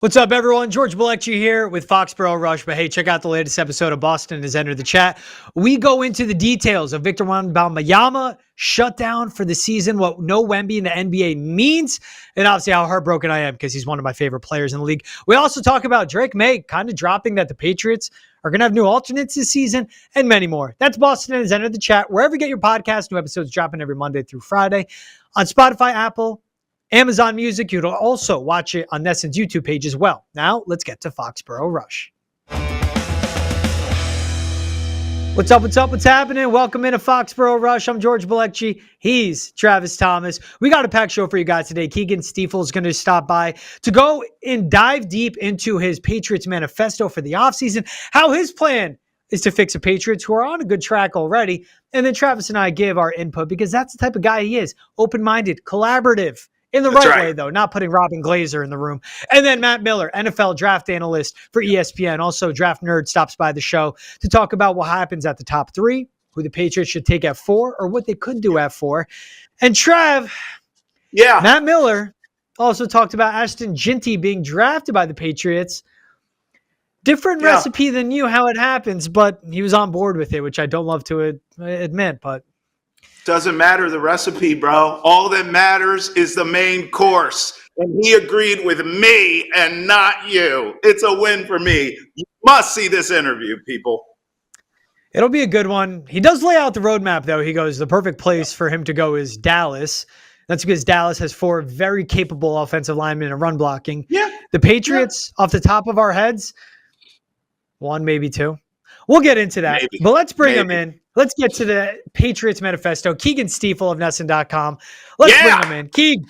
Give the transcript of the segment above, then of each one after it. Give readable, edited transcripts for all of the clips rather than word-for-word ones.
What's up, everyone? George Balekji here with Foxborough Rush. But hey, check out the latest episode of Boston has entered the chat. We go into the details of Victor Wembanyama shutdown for the season, what no Wemby in the NBA means, and obviously how heartbroken I am because he's one of my favorite players in the league. We also talk about Drake May kind of dropping that the Patriots are going to have new alternates this season and many more. That's Boston has entered the chat. Wherever you get your podcast, new episodes dropping every Monday through Friday on Spotify, Apple, Amazon Music. You'll also watch it on Nesson's YouTube page as well. Now, let's get to Foxborough Rush. What's up? What's happening? Welcome into Foxborough Rush. I'm George Balekji. He's Travis Thomas. We got a packed show for you guys today. Keagan Stiefel is going to stop by to go and dive deep into his Patriots Manifesto for the offseason, how his plan is to fix the Patriots, who are on a good track already. And then Travis and I give our input because that's the type of guy he is. Open-minded, collaborative. In the right way, though, not putting Robin Glazer in the room. And then Matt Miller, NFL draft analyst for ESPN, also draft nerd, stops by the show to talk about what happens at the top three, who the Patriots should take at 4, or what they could do at 4. And Trav, Matt Miller also talked about Ashton Ginty being drafted by the Patriots. Different recipe than you, how it happens, but he was on board with it, which I don't love to admit, but doesn't matter the recipe, bro. All that matters is the main course. And he agreed with me and not you. It's a win for me. You must see this interview, people. It'll be a good one. He does lay out the roadmap, though. He goes, the perfect place for him to go is Dallas. That's because Dallas has 4 very capable offensive linemen and run blocking. Yeah. The Patriots, off the top of our heads, 1, maybe 2. We'll get into that. Maybe. But let's bring him in. Let's get to the Patriots Manifesto. Keagan Stiefel of Nesson.com. Let's bring him in. Keeg,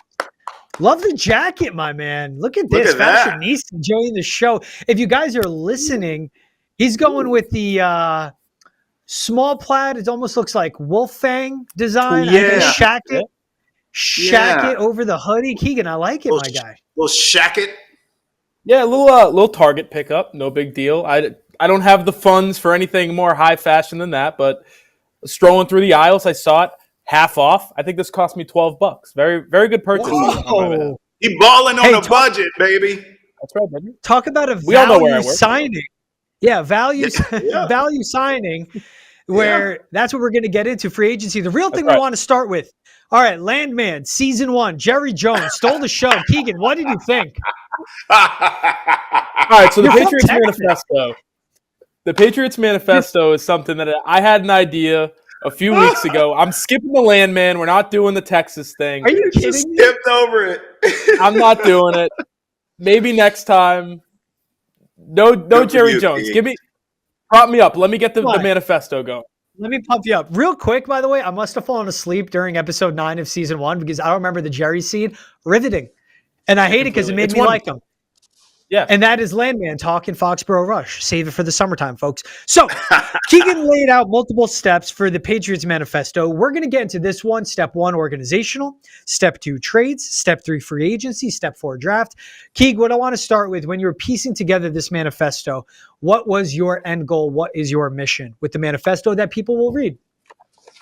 love the jacket, my man. Look at this. Fashionista enjoying the show. If you guys are listening, he's going with the small plaid. It almost looks like wolf fang design. Yeah. Shack it over the hoodie. Keegan, I like it, my guy. Little shack it. Yeah, a little Target pickup. No big deal. I don't have the funds for anything more high fashion than that, but strolling through the aisles, I saw it half off. I think this cost me $12. Very, very good purchase. He balling on a budget, baby. That's right, baby. Talk about a we all know where I value work. signing. Yeah, value signing, where that's what we're going to get into, free agency. The real thing we want to start with. All right, Landman, Season 1, Jerry Jones stole the show. Keegan, what did you think? All right, so the Patriots Manifesto. The Patriots Manifesto is something that I had an idea a few weeks ago. I'm skipping the Landman. We're not doing the Texas thing. Are you kidding me? Skipped over it. I'm not doing it. Maybe next time. No Jerry Jones. Prop me up. Let me get the manifesto going. Let me pump you up. Real quick, by the way, I must have fallen asleep during episode 9 of season 1 because I don't remember the Jerry scene. Riveting. And I hate it because it made me like him. Yeah. And that is Landman talking Foxborough Rush. Save it for the summertime, folks. So, Keegan laid out multiple steps for the Patriots Manifesto. We're going to get into this one. Step 1, organizational. Step 2, trades. Step 3, free agency. Step 4, draft. Keeg, what I want to start with, when you were piecing together this manifesto, what was your end goal? What is your mission with the manifesto that people will read?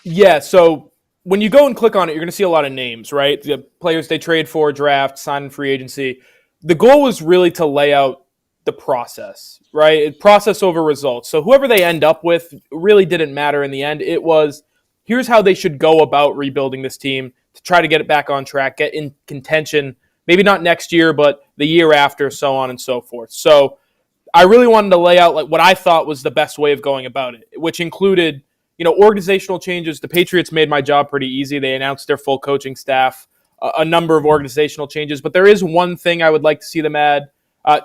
Yeah, so when you go and click on it, you're going to see a lot of names, right? The players they trade for, draft, sign in free agency. The goal was really to lay out the process, right? Process over results. So whoever they end up with really didn't matter in the end. It was, here's how they should go about rebuilding this team to try to get it back on track, get in contention, maybe not next year, but the year after, so on and so forth. So I really wanted to lay out like what I thought was the best way of going about it, which included, organizational changes. The Patriots made my job pretty easy. They announced their full coaching staff, a number of organizational changes, but there is one thing I would like to see them add.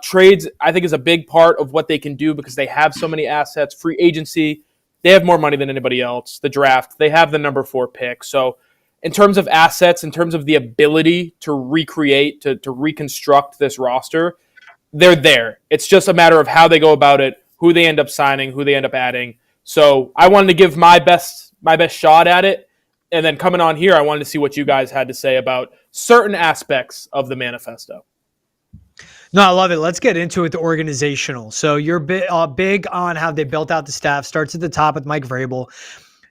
Trades, I think, is a big part of what they can do because they have so many assets. Free agency, they have more money than anybody else. The draft, they have the number 4 pick. So in terms of assets, in terms of the ability to recreate, to reconstruct this roster, they're there. It's just a matter of how they go about it, who they end up signing, who they end up adding. So I wanted to give my best shot at it. And then coming on here, I wanted to see what you guys had to say about certain aspects of the manifesto. No, I love it. Let's get into it, the organizational. So you're big on how they built out the staff. Starts at the top with Mike Vrabel.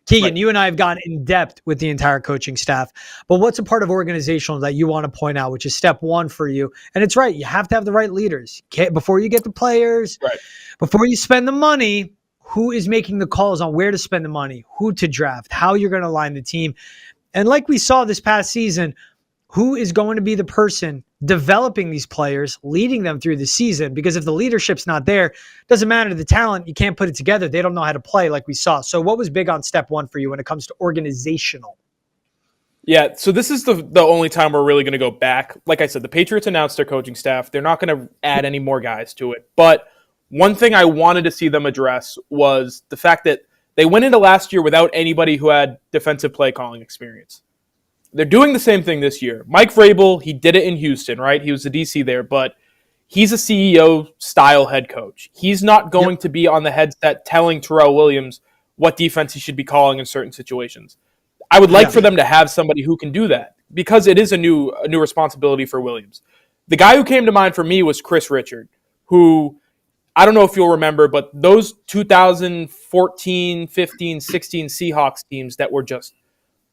Keagan, Right. you and I have gone in depth with the entire coaching staff, but what's a part of organizational that you want to point out, which is step one for you? And it's right. You have to have the right leaders. Before you get the players, Right. before you spend the money, who is making the calls on where to spend the money, who to draft, how you're going to align the team. And like we saw this past season, who is going to be the person developing these players, leading them through the season? Because if the leadership's not there, doesn't matter the talent, you can't put it together. They don't know how to play like we saw. So what was big on step one for you when it comes to organizational? Yeah, so this is the only time we're really going to go back. Like I said, the Patriots announced their coaching staff. They're not going to add any more guys to it. But one thing I wanted to see them address was the fact that they went into last year without anybody who had defensive play calling experience. They're doing the same thing this year. Mike Vrabel, he did it in Houston, right? He was the DC there, but he's a CEO-style head coach. He's not going to be on the headset telling Terrell Williams what defense he should be calling in certain situations. I would like for them to have somebody who can do that because it is a new responsibility for Williams. The guy who came to mind for me was Chris Richard, who I don't know if you'll remember, but those 2014, 15, 16 Seahawks teams that were just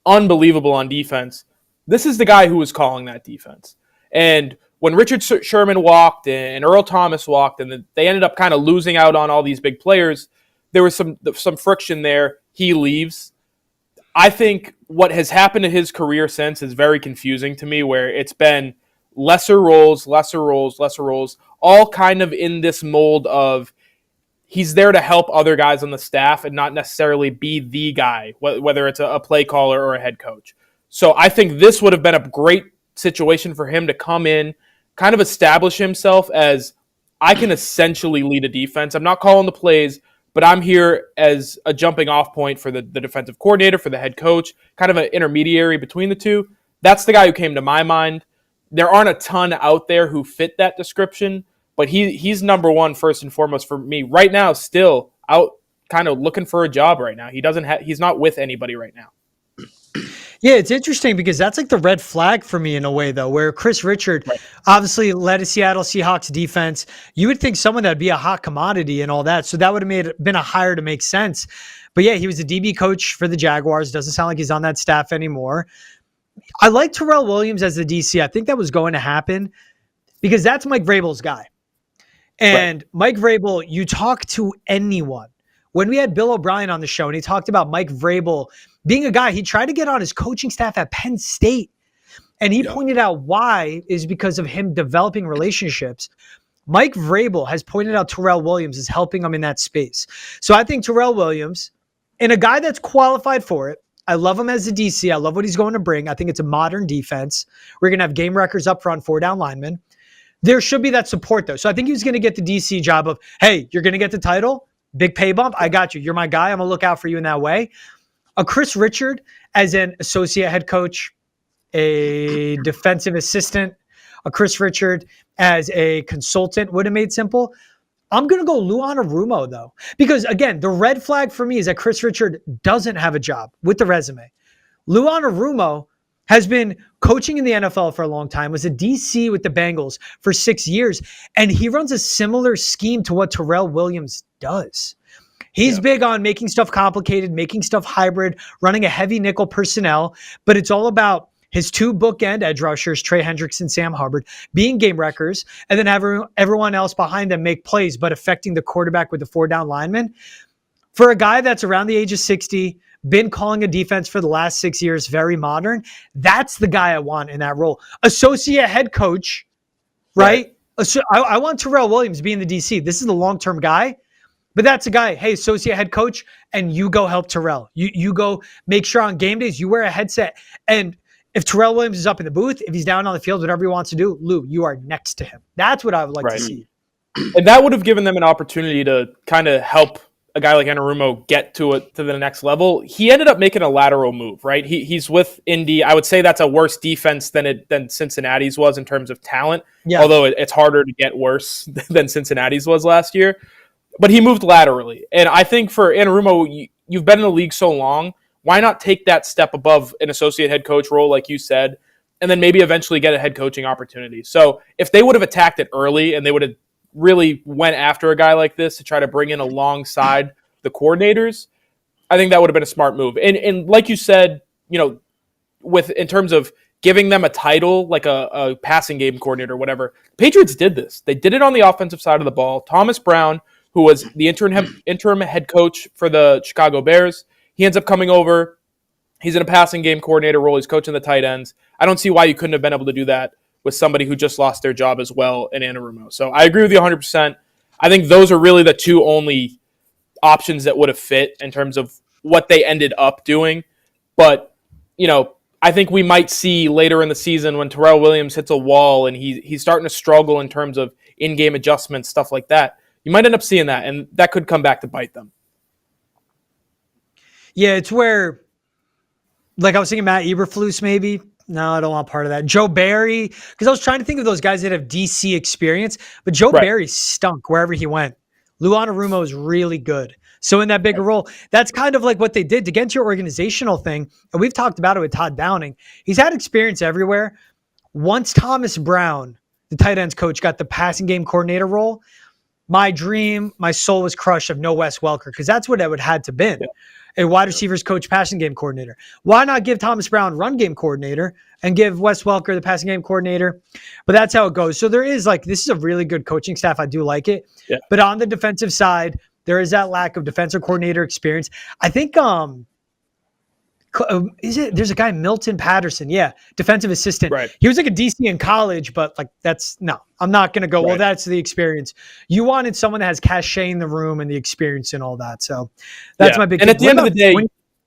unbelievable on defense. This is the guy who was calling that defense. And when Richard Sherman walked and Earl Thomas walked and they ended up kind of losing out on all these big players, there was some friction there. He leaves. I think what has happened to his career since is very confusing to me, where it's been lesser roles, all kind of in this mold of he's there to help other guys on the staff and not necessarily be the guy, whether it's a play caller or a head coach. So I think this would have been a great situation for him to come in, kind of establish himself as I can essentially lead a defense. I'm not calling the plays, but I'm here as a jumping off point for the defensive coordinator, for the head coach, kind of an intermediary between the two. That's the guy who came to my mind. There aren't a ton out there who fit that description, but he's number one first and foremost for me right now. Still out, kind of looking for a job right now. He's not with anybody right now. Yeah, it's interesting because that's like the red flag for me in a way, though, where Chris Richard obviously led a Seattle Seahawks defense. You would think someone that would be a hot commodity and all that. So that would have been a hire to make sense. But yeah, he was a DB coach for the Jaguars. Doesn't sound like he's on that staff anymore. I like Terrell Williams as the DC. I think that was going to happen because that's Mike Vrabel's guy. And Mike Vrabel, you talk to anyone. When we had Bill O'Brien on the show and he talked about Mike Vrabel being a guy, he tried to get on his coaching staff at Penn State. And he pointed out why is because of him developing relationships. Mike Vrabel has pointed out Terrell Williams is helping him in that space. So I think Terrell Williams, and a guy that's qualified for it, I love him as a DC. I love what he's going to bring. I think it's a modern defense. We're going to have game records up front, 4 down linemen. There should be that support, though. So I think he was going to get the DC job of, hey, you're going to get the title, big pay bump. I got you. You're my guy. I'm going to look out for you in that way. A Chris Richard as an associate head coach, a defensive assistant, a Chris Richard as a consultant would have made simple. I'm going to go Lou Anarumo, though, because, again, the red flag for me is that Chris Richard doesn't have a job with the resume. Lou Anarumo has been coaching in the NFL for a long time, was a DC with the Bengals for 6 years, and he runs a similar scheme to what Terrell Williams does. He's big on making stuff complicated, making stuff hybrid, running a heavy nickel personnel, but it's all about his 2 bookend edge rushers, Trey Hendrickson, Sam Hubbard, being game wreckers, and then everyone else behind them make plays, but affecting the quarterback with the 4 down linemen. For a guy that's around the age of 60, been calling a defense for the last 6 years, very modern, that's the guy I want in that role. Associate head coach, right? I want Terrell Williams being the DC. This is the long-term guy. But that's a guy, hey, associate head coach, and you go help Terrell. You go make sure on game days you wear a headset. And if Terrell Williams is up in the booth, if he's down on the field, whatever he wants to do, Lou, you are next to him. That's what I would like to see. And that would have given them an opportunity to kind of help a guy like Anarumo get to the next level. He ended up making a lateral move, right? He's with Indy. I would say that's a worse defense than Cincinnati's was in terms of talent, although it's harder to get worse than Cincinnati's was last year. But he moved laterally. And I think for Anarumo, you've been in the league so long, why not take that step above an associate head coach role, like you said, and then maybe eventually get a head coaching opportunity? So if they would have attacked it early and they would have really went after a guy like this to try to bring in alongside the coordinators, I think that would have been a smart move. And like you said, in terms of giving them a title, like a passing game coordinator or whatever, Patriots did this. They did it on the offensive side of the ball. Thomas Brown, who was the interim head coach for the Chicago Bears, he ends up coming over. He's in a passing game coordinator role. He's coaching the tight ends. I don't see why you couldn't have been able to do that with somebody who just lost their job as well in Anarumo. So I agree with you 100%. I think those are really the two only options that would have fit in terms of what they ended up doing. But, I think we might see later in the season when Terrell Williams hits a wall and he's starting to struggle in terms of in-game adjustments, stuff like that. You might end up seeing that, and that could come back to bite them. Yeah, it's where, like I was thinking Matt Eberflus maybe. No, I don't want part of that. Joe Barry, because I was trying to think of those guys that have DC experience, but Joe Barry stunk wherever he went. Lou Anarumo is really good. So in that bigger role, that's kind of like what they did to get into your organizational thing. And we've talked about it with Todd Downing. He's had experience everywhere. Once Thomas Brown, the tight ends coach, got the passing game coordinator role, my dream, my soul was crushed of no Wes Welker, because that's what it would had to been. Yeah. A wide receivers coach, passing game coordinator. Why not give Thomas Brown run game coordinator and give Wes Welker the passing game coordinator? But that's how it goes. So there is this is a really good coaching staff. I do like it. Yeah. But on the defensive side, there is that lack of defensive coordinator experience. I think, there's a guy, Milton Patterson. Yeah. Defensive assistant. Right. He was like a DC in college, but I'm not going to go, well, that's the experience. You wanted someone that has cachet in the room and the experience and all that. So that's my big thing. And at the end of the day,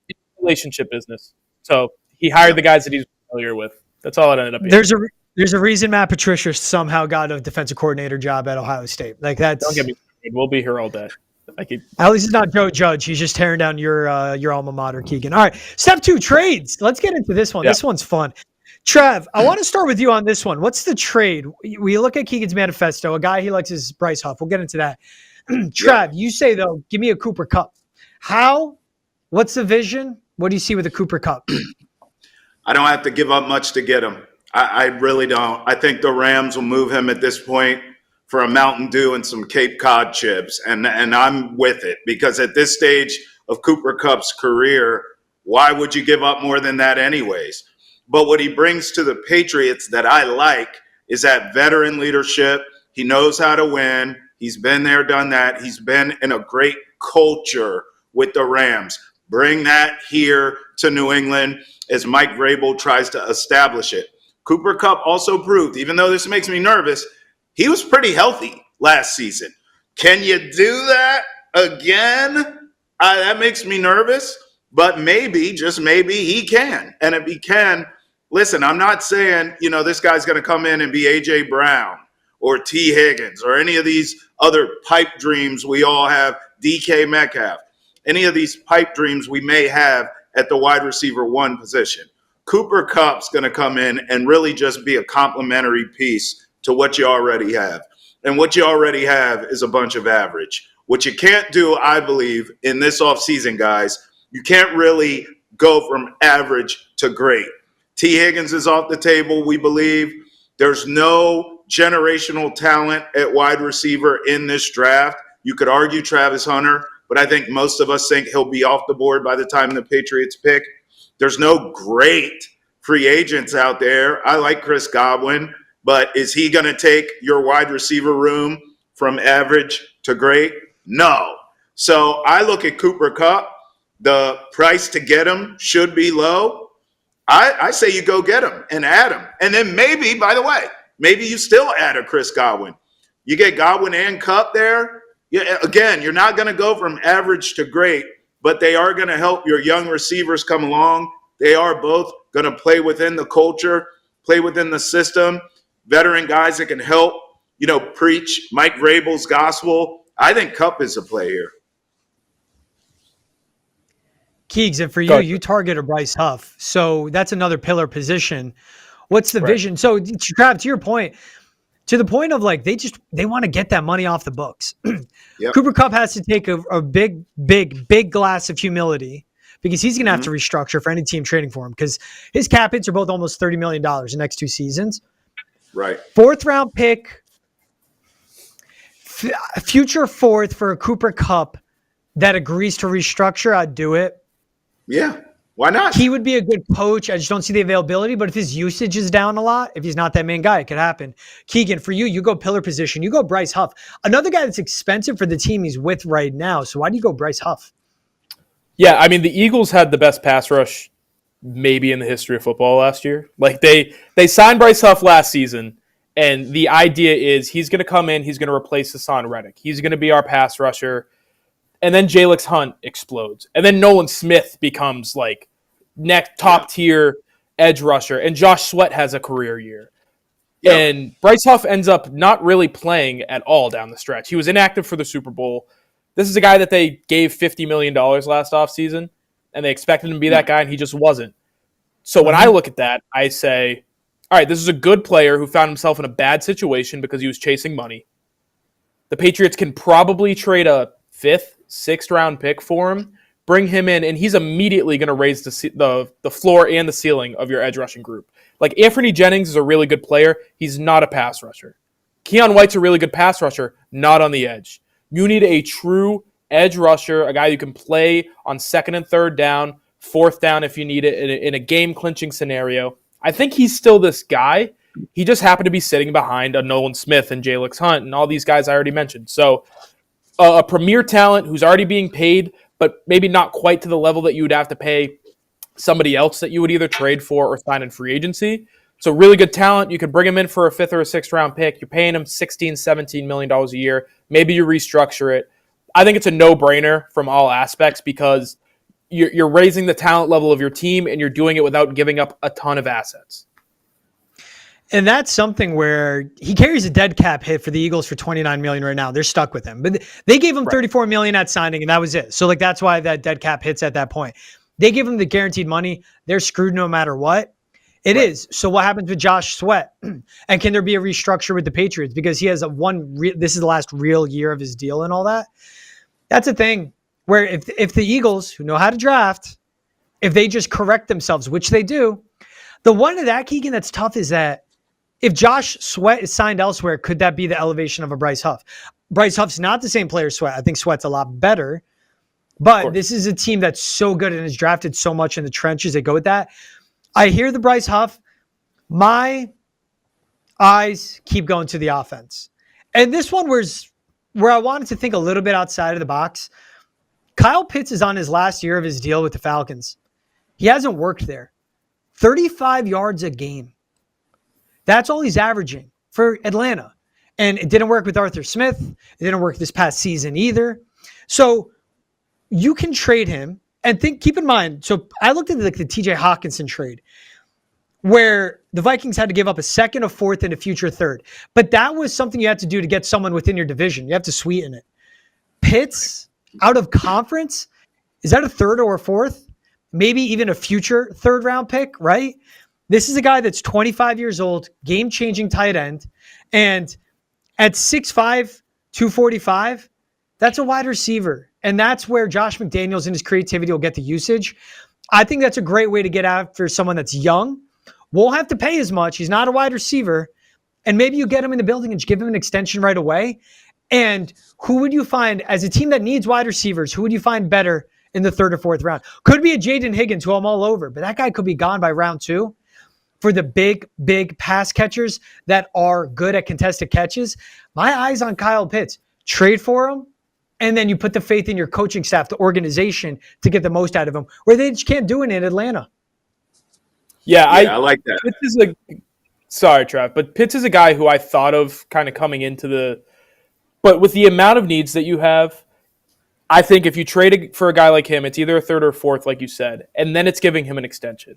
it's a relationship business. So he hired the guys that he's familiar with. That's all it ended up being. There's a reason Matt Patricia somehow got a defensive coordinator job at Ohio State. Don't get me started. We'll be here all day. At least it's not Joe Judge. He's just tearing down your alma mater, Keagan. All right, step 2, trades. Let's get into this one. Yeah. This one's fun. Trev, I want to start with you on this one. What's the trade? We look at Keegan's manifesto. A guy he likes is Bryce Huff. We'll get into that. Trev, you say, though, give me a Cooper Kupp. How? What's the vision? What do you see with the Cooper Kupp? I don't have to give up much to get him. I really don't. I think the Rams will move him at this point for a Mountain Dew and some Cape Cod chips. And I'm with it, because at this stage of Cooper Kupp's career, why would you give up more than that anyways? But what he brings to the Patriots that I like is that veteran leadership. He knows how to win. He's been there, done that. He's been in a great culture with the Rams. Bring that here to New England as Mike Vrabel tries to establish it. Cooper Kupp also proved, even though this makes me nervous, he was pretty healthy last season. Can you do that again? That makes me nervous, but maybe, just maybe, he can. And if he can, listen, I'm not saying, this guy's going to come in and be A.J. Brown or T. Higgins or any of these other pipe dreams we all have, DK Metcalf, any of these pipe dreams we may have at the wide receiver 1 position. Cooper Kupp's going to come in and really just be a complementary piece to what you already have. And what you already have is a bunch of average. What you can't do, I believe, in this offseason, guys, you can't really go from average to great. T. Higgins is off the table, we believe. There's no generational talent at wide receiver in this draft. You could argue Travis Hunter, but I think most of us think he'll be off the board by the time the Patriots pick. There's no great free agents out there. I like Chris Godwin. But is he going to take your wide receiver room from average to great? No. So I look at Cooper Kupp. The price to get him should be low. I say you go get him and add him. And then maybe, by the way, maybe you still add a Chris Godwin. You get Godwin and Kupp there. Yeah, again, you're not going to go from average to great, but they are going to help your young receivers come along. They are both going to play within the culture, play within the system. Veteran guys that can help, preach Mike Vrabel's gospel. I think Kupp is a play here. Keegs, and for you, you targeted Bryce Huff. So that's another pillar position. What's the vision? So, Trav, to your point, to the point of they want to get that money off the books. Yep. Cooper Kupp has to take a big glass of humility, because he's going to have to restructure for any team trading for him, because his cap hits are both almost $30 million the next 2 seasons. Right. 4th round pick, future 4th for a Cooper Kupp that agrees to restructure, I'd do it. Yeah. Why not? He would be a good coach. I just don't see the availability. But if his usage is down a lot, if he's not that main guy, it could happen. Keegan, for you, you go pillar position. You go Bryce Huff. Another guy that's expensive for the team he's with right now. So why do you go Bryce Huff? Yeah, I mean, the Eagles had the best pass rush maybe in the history of football last year. Like they signed Bryce Huff last season, and the idea is he's going to come in, he's going to replace Hassan Reddick. He's going to be our pass rusher. And then Jalix Hunt explodes. And then Nolan Smith becomes like next top tier edge rusher. And Josh Sweat has a career year. Yeah. And Bryce Huff ends up not really playing at all down the stretch. He was inactive for the Super Bowl. This is a guy that they gave $50 million last offseason, and they expected him to be that guy, and he just wasn't. So when I look at that, I say, all right, this is a good player who found himself in a bad situation because he was chasing money. The Patriots can probably trade a 5th, 6th round pick for him, bring him in, and he's immediately going to raise the floor and the ceiling of your edge rushing group. Like, Anthony Jennings is a really good player. He's not a pass rusher. Keon White's a really good pass rusher, not on the edge. You need a true edge rusher, a guy you can play on 2nd and 3rd down, 4th down if you need it in a game-clinching scenario. I think he's still this guy. He just happened to be sitting behind a Nolan Smith and Jalix Hunt and all these guys I already mentioned. So a premier talent who's already being paid, but maybe not quite to the level that you would have to pay somebody else that you would either trade for or sign in free agency. So really good talent. You could bring him in for a 5th or a 6th round pick. You're paying him $16, $17 million a year. Maybe you restructure it. I think it's a no-brainer from all aspects because you're raising the talent level of your team and you're doing it without giving up a ton of assets. And that's something where he carries a dead cap hit for the Eagles for $29 million right now. They're stuck with him. But they gave him $34 million at signing, and that was it. So like that's why that dead cap hits at that point. They give him the guaranteed money. They're screwed no matter what. It is. So what happens with Josh Sweat? And can there be a restructure with the Patriots? Because he has this is the last real year of his deal and all that. That's a thing where if the Eagles, who know how to draft, if they just correct themselves, which they do, the one of that, Keegan, that's tough is that if Josh Sweat is signed elsewhere, could that be the elevation of a Bryce Huff? Bryce Huff's not the same player as Sweat. I think Sweat's a lot better. But this is a team that's so good and has drafted so much in the trenches. They go with that. I hear the Bryce Huff. My eyes keep going to the offense. And this one was where I wanted to think a little bit outside of the box. Kyle Pitts is on his last year of his deal with the Falcons. He hasn't worked there. 35 yards a game. That's all he's averaging for Atlanta. And it didn't work with Arthur Smith. It didn't work this past season either. So you can trade him. And keep in mind, so I looked at the TJ Hawkinson trade where the Vikings had to give up a 2nd, a 4th, and a future 3rd. But that was something you had to do to get someone within your division. You have to sweeten it. Pitts, out of conference, is that a 3rd or a 4th? Maybe even a future 3rd round pick, right? This is a guy that's 25 years old, game-changing tight end. And at 6'5", 245, that's a wide receiver. And that's where Josh McDaniels and his creativity will get the usage. I think that's a great way to get after someone that's young. Won't have to pay as much. He's not a wide receiver. And maybe you get him in the building and just give him an extension right away. And who would you find, as a team that needs wide receivers, who would you find better in the 3rd or 4th round? Could be a Jaden Higgins, who I'm all over. But that guy could be gone by round 2. For the big pass catchers that are good at contested catches, my eyes on Kyle Pitts. Trade for him. And then you put the faith in your coaching staff, the organization, to get the most out of them, where they just can't do it in Atlanta. Yeah, I like that. Sorry, Trav, but Pitts is a guy who I thought of kind of coming into but with the amount of needs that you have, I think if you trade for a guy like him, it's either a 3rd or 4th, like you said, and then it's giving him an extension.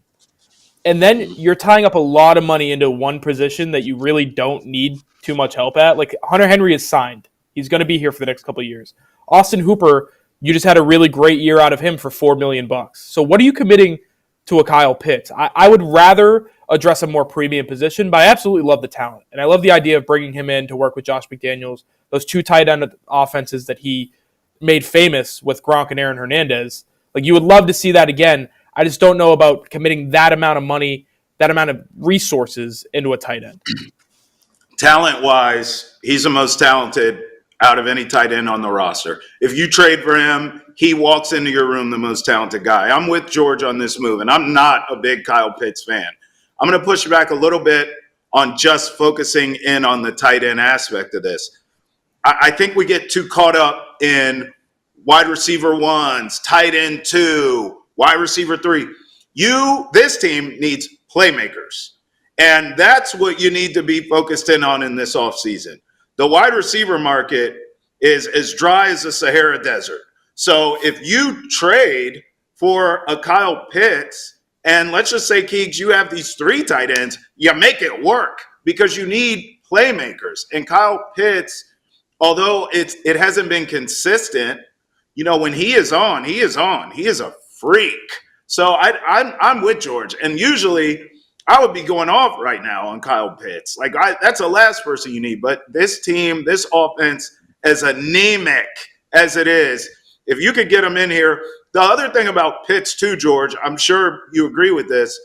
And then you're tying up a lot of money into one position that you really don't need too much help at. Like Hunter Henry is signed. He's going to be here for the next couple of years. Austin Hooper, you just had a really great year out of him for $4 million. So what are you committing to a Kyle Pitts? I would rather address a more premium position, but I absolutely love the talent. And I love the idea of bringing him in to work with Josh McDaniels, those 2 tight end offenses that he made famous with Gronk and Aaron Hernandez. Like, you would love to see that again. I just don't know about committing that amount of money, that amount of resources into a tight end. Talent-wise, he's the most talented out of any tight end on the roster. If you trade for him, he walks into your room the most talented guy. I'm with George on this move, and I'm not a big Kyle Pitts fan. I'm going to push back a little bit on just focusing in on the tight end aspect of this. I think we get too caught up in wide receiver ones, tight end 2, wide receiver 3. This team needs playmakers. And that's what you need to be focused in on in this offseason. The wide receiver market is as dry as the Sahara Desert. So if you trade for a Kyle Pitts, and let's just say, Keegs, you have these 3 tight ends, you make it work because you need playmakers. And Kyle Pitts, although it hasn't been consistent, when he is on. He is a freak. So I'm with George. And usually I would be going off right now on Kyle Pitts. That's the last person you need. But this team, this offense, as anemic as it is, if you could get him in here. The other thing about Pitts too, George, I'm sure you agree with this,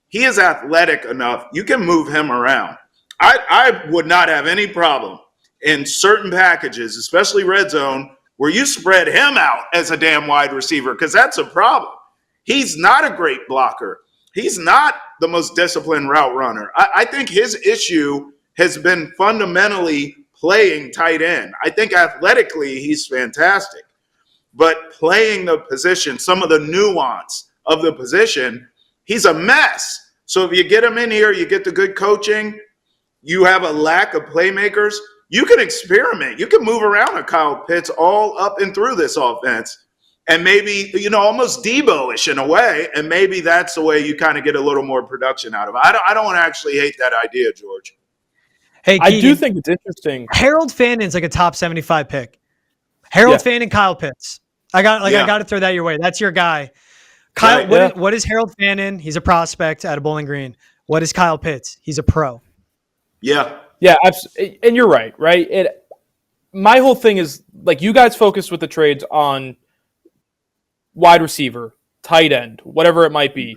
he is athletic enough. You can move him around. I would not have any problem in certain packages, especially red zone, where you spread him out as a damn wide receiver, because that's a problem. He's not a great blocker. He's not the most disciplined route runner. I think his issue has been fundamentally playing tight end. I think athletically he's fantastic. But playing the position, some of the nuance of the position, he's a mess. So if you get him in here, you get the good coaching, you have a lack of playmakers, you can experiment. You can move around a Kyle Pitts all up and through this offense. And maybe, almost Debo-ish in a way. And maybe that's the way you kind of get a little more production out of it. I don't actually hate that idea, George. Hey, Keegan, I do think it's interesting. Harold Fannon's like a top 75 pick. Harold Fannin, Kyle Pitts. I got to throw that your way. That's your guy. Kyle, what is Harold Fannin? He's a prospect out of Bowling Green. What is Kyle Pitts? He's a pro. Yeah. Yeah, and you're right? My whole thing is, you guys focused with the trades on wide receiver, tight end, whatever it might be.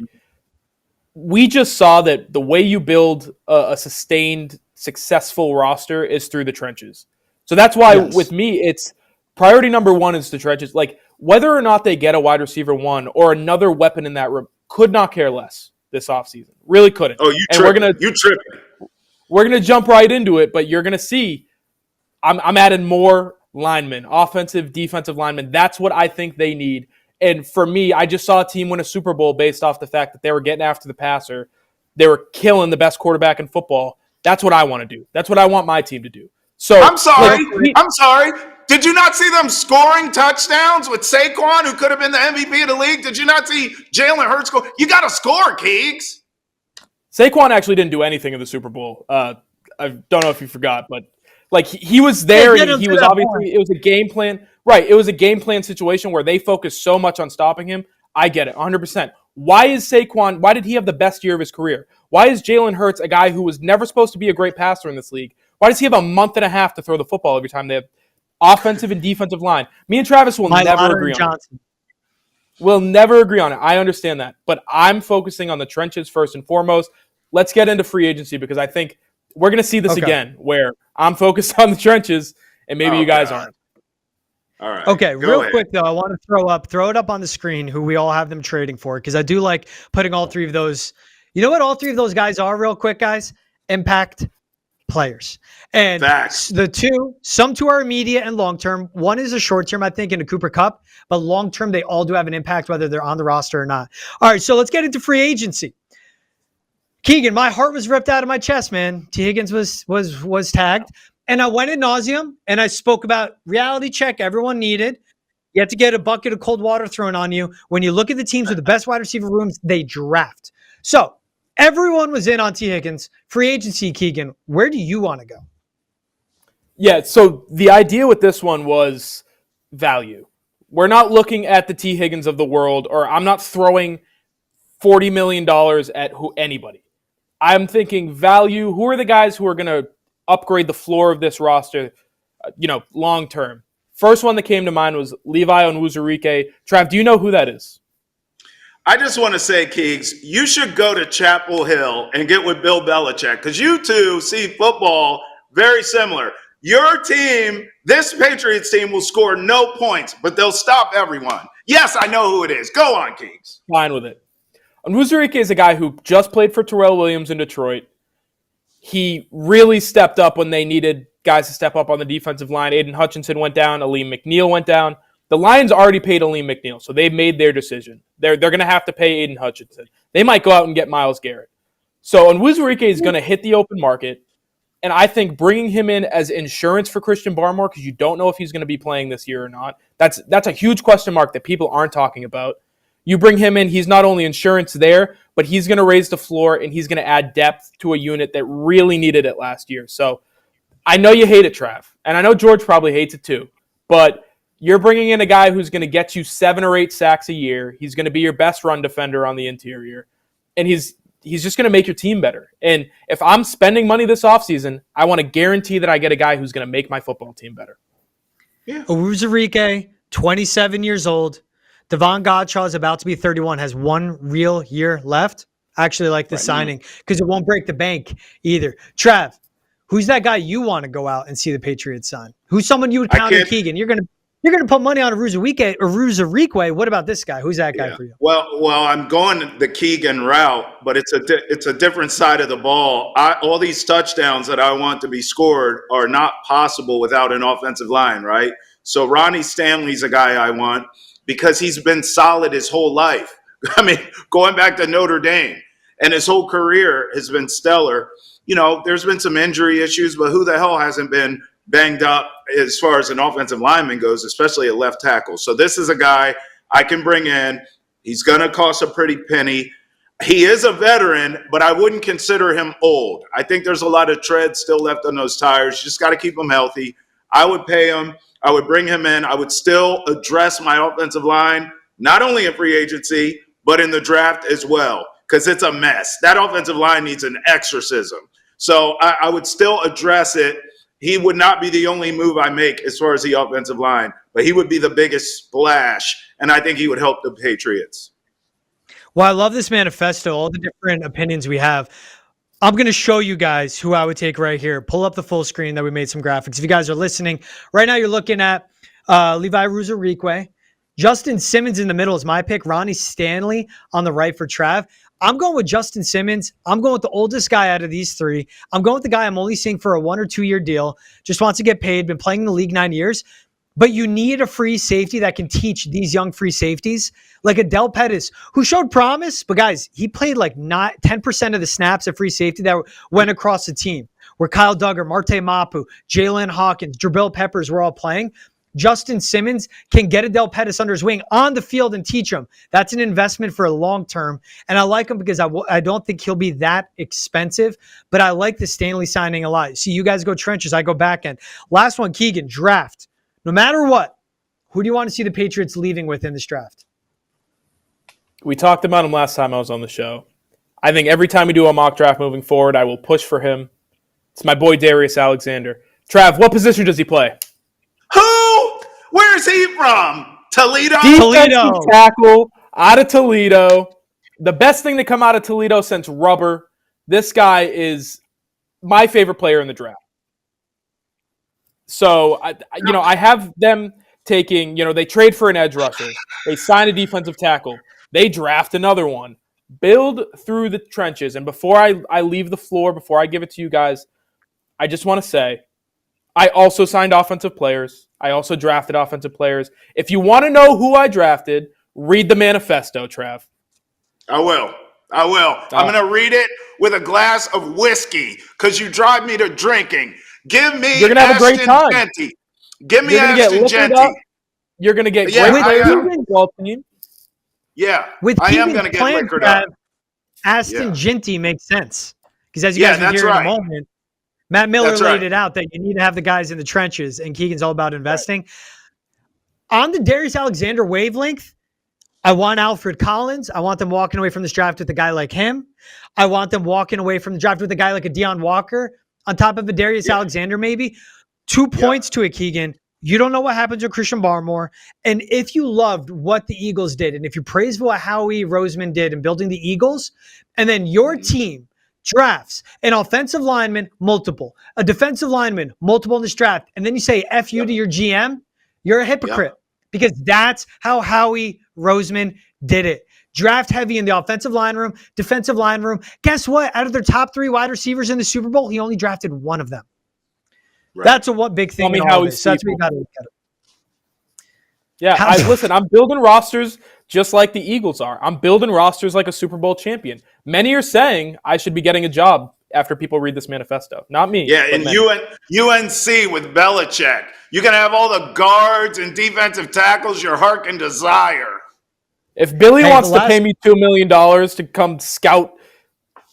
We just saw that the way you build a sustained, successful roster is through the trenches. So that's why with me, it's priority number 1 is the trenches. Whether or not they get a wide receiver 1 or another weapon in that room, could not care less this offseason. Really couldn't. Oh, you tripping. We're going to jump right into it, but you're going to see I'm adding more linemen, offensive, defensive linemen. That's what I think they need. And for me, I just saw a team win a Super Bowl based off the fact that they were getting after the passer. They were killing the best quarterback in football. That's what I want to do. That's what I want my team to do. So I'm sorry. Did you not see them scoring touchdowns with Saquon, who could have been the MVP of the league? Did you not see Jalen Hurts score? You got to score, Keegs. Saquon actually didn't do anything in the Super Bowl. I don't know if you forgot, but he was there. And he was obviously, it was a game plan. Right. It was a game plan situation where they focused so much on stopping him. I get it 100%. Why did he have the best year of his career? Why is Jalen Hurts, a guy who was never supposed to be a great passer in this league, why does he have a month and a half to throw the football every time they have offensive and defensive line? Me and Travis will never agree on it. We'll never agree on it. I understand that. But I'm focusing on the trenches first and foremost. Let's get into free agency because I think we're going to see this again where I'm focused on the trenches and maybe you guys aren't. All right. Okay, real quick though, I want to throw it up on the screen who we all have them trading for because I do like putting all 3 of those. You know what all 3 of those guys are, real quick, guys? Impact players. And the 2, some 2 are immediate and long term. One is a short term, I think, in a Cooper Kupp, but long term they all do have an impact whether they're on the roster or not. All right, so let's get into free agency. Keegan, my heart was ripped out of my chest, man. T. Higgins was tagged. And I went ad nauseum and I spoke about reality check everyone needed. You have to get a bucket of cold water thrown on you. When you look at the teams with the best wide receiver rooms, they draft. So everyone was in on T. Higgins. Free agency, Keegan, where do you want to go? Yeah, so the idea with this one was value. We're not looking at the T. Higgins of the world, or I'm not throwing $40 million at anybody. I'm thinking value. Who are the guys who are going to upgrade the floor of this roster, long term? First one that came to mind was Levi Onwuzurike. Trav, do you know who that is? I just want to say, Keegs, you should go to Chapel Hill and get with Bill Belichick because you two see football very similar. Your team, this Patriots team, will score no points, but they'll stop everyone. Yes, I know who it is. Go on, Kings. Fine with it. Onwuzurike is a guy who just played for Terrell Williams in Detroit. He really stepped up when they needed guys to step up on the defensive line. Aiden Hutchinson went down. Aleem McNeil went down. The Lions already paid Aleem McNeil, so they've made their decision. They're going to have to pay Aiden Hutchinson. They might go out and get Myles Garrett. So Onwuzurike is going to hit the open market, and I think bringing him in as insurance for Christian Barmore, because you don't know if he's going to be playing this year or not, that's a huge question mark that people aren't talking about. You bring him in, he's not only insurance there, but he's going to raise the floor, and he's going to add depth to a unit that really needed it last year. So I know you hate it, Trav, and I know George probably hates it too, but you're bringing in a guy who's going to get you 7 or 8 sacks a year. He's going to be your best run defender on the interior, and he's just going to make your team better. And if I'm spending money this offseason, I want to guarantee that I get a guy who's going to make my football team better. Yeah. Onwuzurike, 27 years old. Devon Godshaw is about to be 31, has 1 real year left. I actually like this signing because it won't break the bank either. Trav, who's that guy you want to go out and see the Patriots sign? Who's someone you would counter Keagan? You're gonna put money on Onwuzurike. What about this guy? Who's that guy for you? Well, I'm going the Keagan route, but it's a different side of the ball. All these touchdowns that I want to be scored are not possible without an offensive line, right? So Ronnie Stanley's a guy I want because he's been solid his whole life. I mean, going back to Notre Dame, and his whole career has been stellar. There's been some injury issues, but who the hell hasn't been banged up as far as an offensive lineman goes, especially at left tackle. So this is a guy I can bring in. He's going to cost a pretty penny. He is a veteran, but I wouldn't consider him old. I think there's a lot of tread still left on those tires. You just got to keep him healthy. I would pay him. I would bring him in. I would still address my offensive line, not only in free agency, but in the draft as well, because it's a mess. That offensive line needs an exorcism. So I would still address it. He would not be the only move I make as far as the offensive line, but he would be the biggest splash, and I think he would help the Patriots. Well, I love this manifesto, all the different opinions we have. I'm going to show you guys who I would take right here. Pull up the full screen that we made some graphics. If you guys are listening, right now you're looking at Levi Onwuzurike. Justin Simmons in the middle is my pick. Ronnie Stanley on the right for Trav. I'm going with Justin Simmons. I'm going with the oldest guy out of these 3. I'm going with the guy I'm only seeing for a 1 or 2 year deal. Just wants to get paid. Been playing in the league 9 years. But you need a free safety that can teach these young free safeties, like Adele Pettis, who showed promise. But guys, he played like not 10% of the snaps at free safety that went across the team, where Kyle Duggar, Marte Mapu, Jalen Hawkins, Jabril Peppers were all playing. Justin Simmons can get Adele Pettis under his wing on the field and teach him. That's an investment for a long term. And I like him because I don't think he'll be that expensive, but I like the Stanley signing a lot. See, you guys go trenches, I go back end. Last one, Keagan, draft. No matter what, who do you want to see the Patriots leaving with in this draft? We talked about him last time I was on the show. I think every time we do a mock draft moving forward, I will push for him. It's my boy Darius Alexander. Trav, what position does he play? Who? Where's he from? Toledo? Defensive tackle out of Toledo. The best thing to come out of Toledo since Rubber. This guy is my favorite player in the draft. So, I have them taking, they trade for an edge rusher. They sign a defensive tackle. They draft another one. Build through the trenches. And before I leave the floor, before I give it to you guys, I just want to say, I also signed offensive players. I also drafted offensive players. If you want to know who I drafted, read the manifesto, Trav. I will. I'm going to read it with a glass of whiskey because you drive me to drinking. Give me You're gonna have a great time. Genty. Give me Ashton Genty. You're going to get great players on the football team. Yeah, with I am going to get liquored up. Ashton Genty makes sense because as you guys will hear in a moment, Matt Miller laid it out that you need to have the guys in the trenches, and Keegan's all about investing. Right. On the Darius Alexander wavelength, I want Alfred Collins. I want them walking away from this draft with a guy like him. I want them walking away from the draft with a guy like a Deion Walker on top of a Darius Alexander maybe. 2 points to it, Keagan. You don't know what happens with Christian Barmore. And if you loved what the Eagles did, and if you praised what Howie Roseman did in building the Eagles, and then your team drafts an offensive lineman, multiple, a defensive lineman, multiple in this draft, and then you say F you to your GM, you're a hypocrite because that's how Howie Roseman did it. Draft heavy in the offensive line room, defensive line room. Guess what? Out of their top 3 wide receivers in the Super Bowl, he only drafted one of them. Right. That's a one big thing in all this. So that's what you got to look at it. Yeah, listen, I'm building rosters just like the Eagles are. I'm building rosters like a Super Bowl champion. Many are saying I should be getting a job after people read this manifesto. Not me. Yeah, and UNC with Belichick. You're going to have all the guards and defensive tackles your heart can desire. If Billy wants to pay me $2 million to come scout,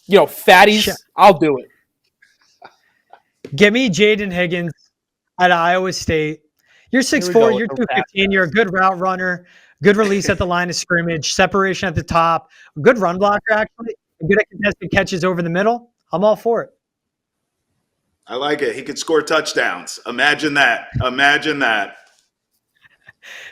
fatties, I'll do it. Give me Jaden Higgins at Iowa State. You're 6'4", you're 215, you're a good route runner, good release at the line of scrimmage, separation at the top, good run blocker, actually, good at contested catches over the middle. I'm all for it. I like it. He could score touchdowns. Imagine that. Imagine that.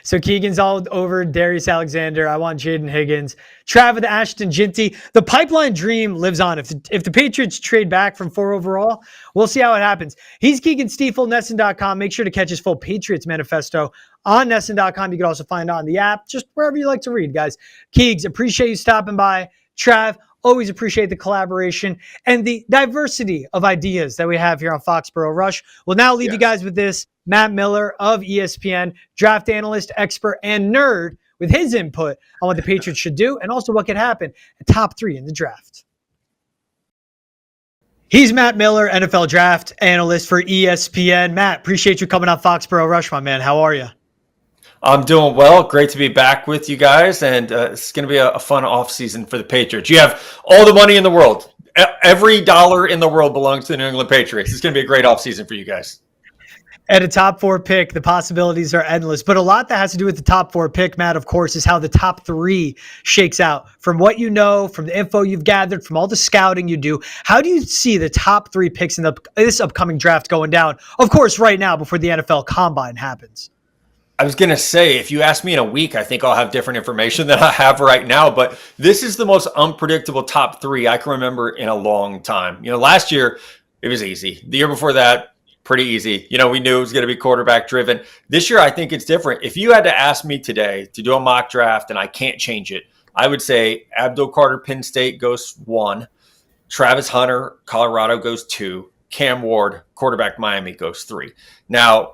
So Keegan's all over Darius Alexander. I want Jaden Higgins. Trav with Ashton Ginty. The pipeline dream lives on. If the Patriots trade back from 4 overall, we'll see how it happens. He's Keagan Stiefel, Nesson.com. Make sure to catch his full Patriots Manifesto on Nesson.com. You can also find it on the app, just wherever you like to read, guys. Keegs, appreciate you stopping by. Trav, always appreciate the collaboration and the diversity of ideas that we have here on Foxborough Rush. We'll now leave you guys with this. Matt Miller of ESPN, draft analyst, expert, and nerd with his input on what the Patriots should do and also what could happen at top 3 in the draft. He's Matt Miller, NFL draft analyst for ESPN. Matt, appreciate you coming on Foxborough Rush, my man. How are you? I'm doing well. Great to be back with you guys, and it's going to be a fun offseason for the Patriots. You have all the money in the world. Every dollar in the world belongs to the New England Patriots. It's going to be a great offseason for you guys. At a top 4 pick, the possibilities are endless. But a lot that has to do with the top 4 pick, Matt, of course, is how the top 3 shakes out. From what you know, from the info you've gathered, from all the scouting you do, how do you see the top 3 picks in this upcoming draft going down? Of course, right now, before the NFL Combine happens. I was going to say, if you ask me in a week, I think I'll have different information than I have right now. But this is the most unpredictable top 3 I can remember in a long time. Last year, it was easy. The year before that, pretty easy. We knew it was going to be quarterback driven. This year, I think it's different. If you had to ask me today to do a mock draft and I can't change it, I would say Abdul Carter, Penn State goes 1. Travis Hunter, Colorado goes 2. Cam Ward, quarterback Miami, goes 3. Now,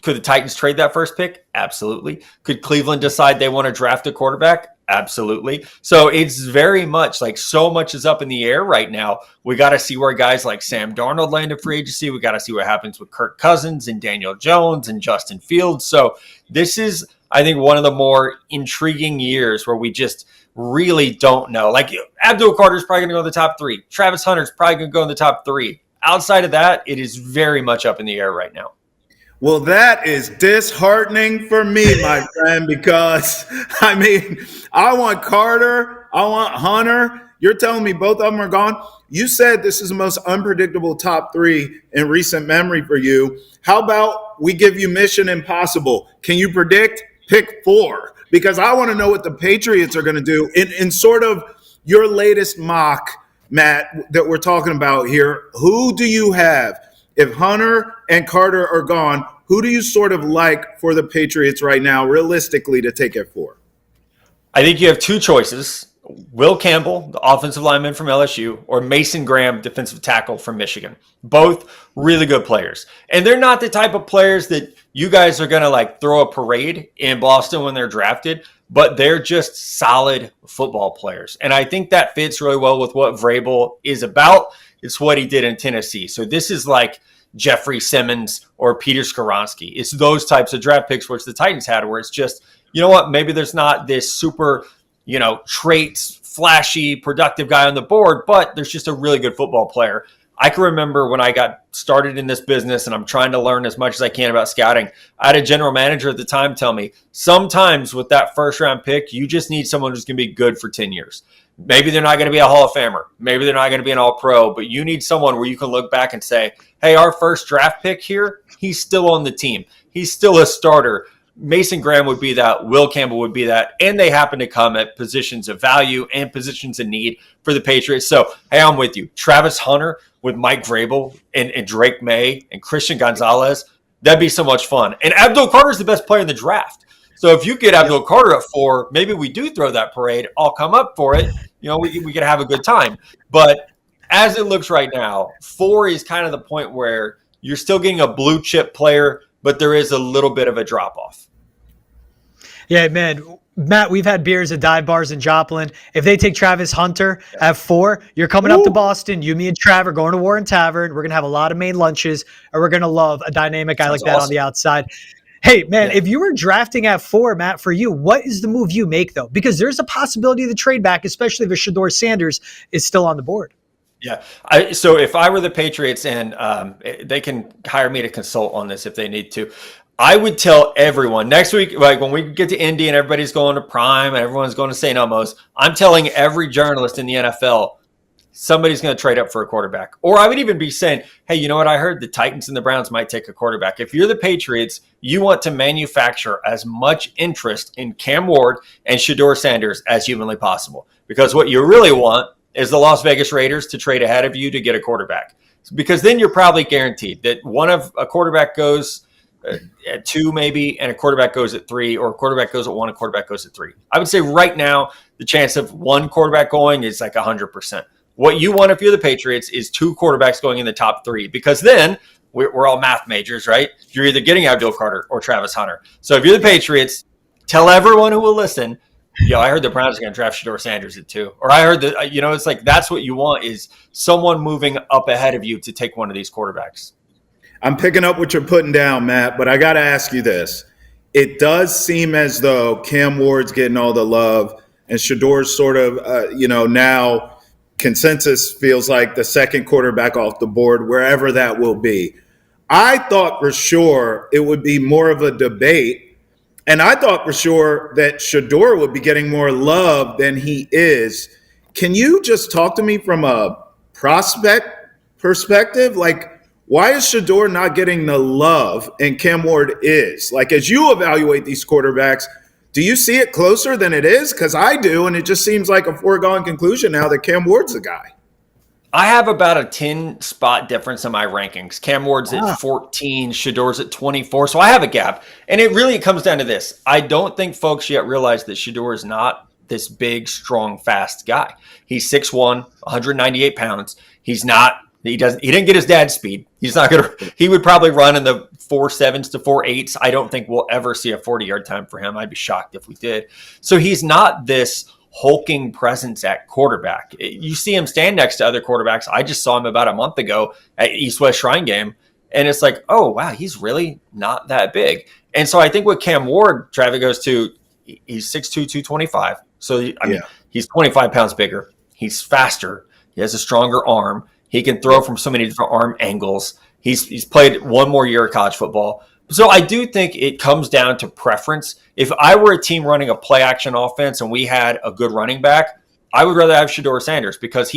could the Titans trade that first pick? Absolutely. Could Cleveland decide they want to draft a quarterback? Absolutely. So it's very much like so much is up in the air right now. We got to see where guys like Sam Darnold land in free agency. We got to see what happens with Kirk Cousins and Daniel Jones and Justin Fields. So this is, I think, one of the more intriguing years where we just really don't know. Like Abdul Carter's probably going to go in the top 3. Travis Hunter's probably going to go in the top 3. Outside of that, it is very much up in the air right now. Well, that is disheartening for me, my friend, because, I want Carter. I want Hunter. You're telling me both of them are gone? You said this is the most unpredictable top 3 in recent memory for you. How about we give you Mission Impossible? Can you predict? Pick 4. Because I want to know what the Patriots are going to do in sort of your latest mock, Matt, that we're talking about here. Who do you have? If Hunter and Carter are gone, who do you sort of like for the Patriots right now, realistically, to take it for? I think you have 2 choices. Will Campbell, the offensive lineman from LSU, or Mason Graham, defensive tackle from Michigan. Both really good players. And they're not the type of players that you guys are going to throw a parade in Boston when they're drafted, but they're just solid football players. And I think that fits really well with what Vrabel is about. It's what he did in Tennessee. So this is like Jeffrey Simmons or Peter Skoronski. It's those types of draft picks which the Titans had, where it's just, you know what, maybe there's not this super, traits, flashy, productive guy on the board, but there's just a really good football player. I can remember when I got started in this business and I'm trying to learn as much as I can about scouting. I had a general manager at the time tell me, sometimes with that first round pick, you just need someone who's going to be good for 10 years. Maybe they're not going to be a Hall of Famer. Maybe they're not going to be an All-Pro, but you need someone where you can look back and say, hey, our first draft pick here, he's still on the team. He's still a starter. Mason Graham would be that. Will Campbell would be that. And they happen to come at positions of value and positions of need for the Patriots. So, hey, I'm with you. Travis Hunter with Mike Vrabel and Drake May and Christian Gonzalez. That'd be so much fun. And Abdul Carter's the best player in the draft. So if you get Abdul Carter at 4, maybe we do throw that parade. I'll come up for it. We can have a good time. But as it looks right now, 4 is kind of the point where you're still getting a blue chip player, but there is a little bit of a drop off. Yeah, man. Matt, we've had beers at dive bars in Joplin. If they take Travis Hunter at 4, you're coming up to Boston. You, me, and Trav are going to Warren Tavern. We're going to have a lot of main lunches, and we're going to love a dynamic guy like that on the outside. Hey, man, if you were drafting at 4, Matt, for you, what is the move you make, though? Because there's a possibility of the trade back, especially if Shedeur Sanders is still on the board. Yeah. So if I were the Patriots, and they can hire me to consult on this if they need to, I would tell everyone next week, like when we get to Indy and everybody's going to Prime and everyone's going to St. Elmo's, I'm telling every journalist in the NFL, somebody's going to trade up for a quarterback. Or I would even be saying, hey, you know what? I heard the Titans and the Browns might take a quarterback. If you're the Patriots, you want to manufacture as much interest in Cam Ward and Shedeur Sanders as humanly possible. Because what you really want is the Las Vegas Raiders to trade ahead of you to get a quarterback. Because then you're probably guaranteed that one of a quarterback goes at 2 maybe, and a quarterback goes at 3, or a quarterback goes at 1, a quarterback goes at 3. I would say right now, the chance of one quarterback going is like 100%. What you want if you're the Patriots is 2 quarterbacks going in the top 3, because then we're all math majors, right? You're either getting Abdul Carter or Travis Hunter. So if you're the Patriots, tell everyone who will listen, I heard the Browns are going to draft Shedeur Sanders at 2. Or I heard that, it's like that's what you want is someone moving up ahead of you to take one of these quarterbacks. I'm picking up what you're putting down, Matt, but I got to ask you this. It does seem as though Cam Ward's getting all the love and Shedeur's sort of, now consensus feels like the second quarterback off the board, wherever that will be. I thought for sure it would be more of a debate, and I thought for sure that Shedeur would be getting more love than he is. Can you just talk to me from a prospect perspective? Like, why is Shedeur not getting the love and Cam Ward is? Like, as you evaluate these quarterbacks, do you see it closer than it is? Because I do, and it just seems like a foregone conclusion now that Cam Ward's the guy. I have about a 10-spot difference in my rankings. Cam Ward's at 14, Shedeur's at 24, so I have a gap. And it comes down to this. I don't think folks yet realize that Shedeur is not this big, strong, fast guy. He's 6'1", 198 pounds. He didn't get his dad's speed. He would probably run in the 4.7s to 4.8s. I don't think we'll ever see a 40-yard time for him. I'd be shocked if we did. So he's not this hulking presence at quarterback. You see him stand next to other quarterbacks. I just saw him about a month ago at East West Shrine Game. And it's like, oh, wow, he's really not that big. And so I think with Cam Ward, Travis goes to, he's 6'2", 225. So, he's 25 pounds bigger. He's faster. He has a stronger arm. He can throw from so many different arm angles. He's played one more year of college football. So I do think it comes down to preference. If I were a team running a play-action offense and we had a good running back, I would rather have Shedeur Sanders because